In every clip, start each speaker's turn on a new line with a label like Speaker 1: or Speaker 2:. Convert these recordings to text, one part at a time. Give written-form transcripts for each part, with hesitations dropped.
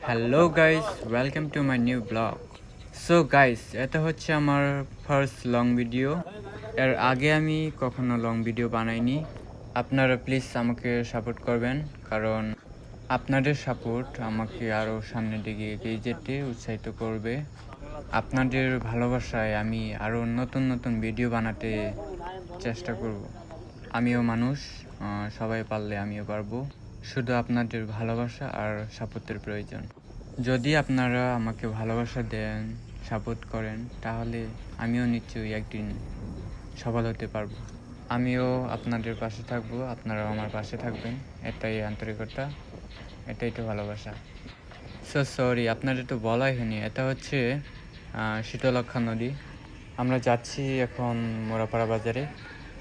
Speaker 1: Hello guys, welcome to my new blog. So guys, এটা হচ্ছে আমার ফার্স্ট লং ভিডিও। এর আগে আমি কখনো লং ভিডিও বানাইনি। আপনারা প্লিজ আমাকে সাপোর্ট করবেন, কারণ আপনাদের সাপোর্ট আমাকে আরও সামনের দিকে এগিয়ে যেতে উৎসাহিত করবে। আপনাদের ভালোবাসায় আমি আরও নতুন নতুন ভিডিও বানাতে চেষ্টা করব। আমিও মানুষ, সবাই পারলে আমিও পারবো। শুধু আপনাদের ভালোবাসা আর সাপোর্টের প্রয়োজন। যদি আপনারা আমাকে ভালোবাসা দেন, সাপোর্ট করেন, তাহলে আমিও নিশ্চয়ই একদিন সফল হতে পারবো। আমিও আপনাদের পাশে থাকবো, আপনারাও আমার পাশে থাকবেন। এটাই আন্তরিকতা, এটাই তো ভালোবাসা। সরি, আপনাদের তো বলাই হয়নি, এটা হচ্ছে শীতলক্ষা নদী। আমরা যাচ্ছি এখন মোড়াপাড়া বাজারে।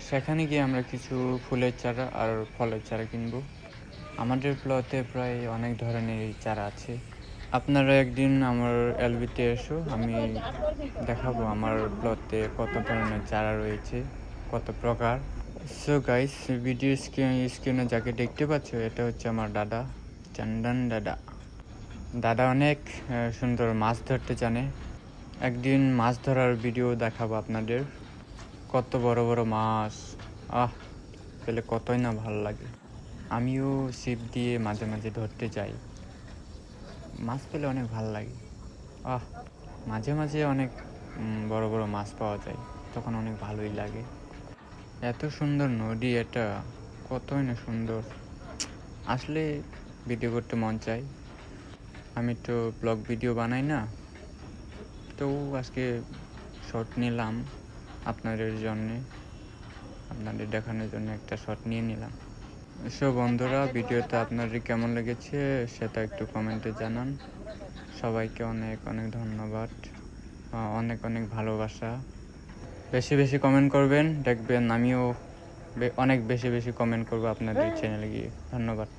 Speaker 1: সেখানে গিয়ে আমরা কিছু ফুলের চারা আর ফলের চারা কিনবো। আমাদের প্লটে প্রায় অনেক ধরনের চারা আছে। আপনারা একদিন আমার এলবিতে এসো, আমি দেখাবো আমার প্লটে কত ধরনের চারা রয়েছে, কত প্রকার। সো গাইস, ভিডিও স্ক্রিনে যাকে দেখতে পাচ্ছ, এটা হচ্ছে আমার দাদা, চন্দন দাদা। দাদা অনেক সুন্দর মাছ ধরতে জানে। একদিন মাছ ধরার ভিডিও দেখাবো আপনাদের। কত বড় বড় মাছ, পেলে কতই না ভালো লাগে। আমিও ছিপ দিয়ে মাঝে মাঝে ধরতে যাই, মাছ পেলে অনেক ভালো লাগে। মাঝে মাঝে অনেক বড় বড় মাছ পাওয়া যায়, তখন অনেক ভালোই লাগে। এত সুন্দর নদী এটা, কতই না সুন্দর। আসলে ভিডিও করতে মন চাই। আমি তো ব্লগ ভিডিও বানাই না, তো আজকে শর্ট নিলাম আপনাদের জন্যে, আপনাদের দেখানোর জন্য একটা শর্ট নিয়ে নিলাম। সো বন্ধুরা, ভিডিওটা আপনাদের কেমন লেগেছে সেটা একটু কমেন্টে জানান। সবাইকে অনেক অনেক ধন্যবাদ, অনেক অনেক ভালোবাসা। বেশি বেশি কমেন্ট করবেন, দেখবেন আমিও অনেক বেশি বেশি কমেন্ট করবো আপনাদের চ্যানেলে গিয়ে। ধন্যবাদ।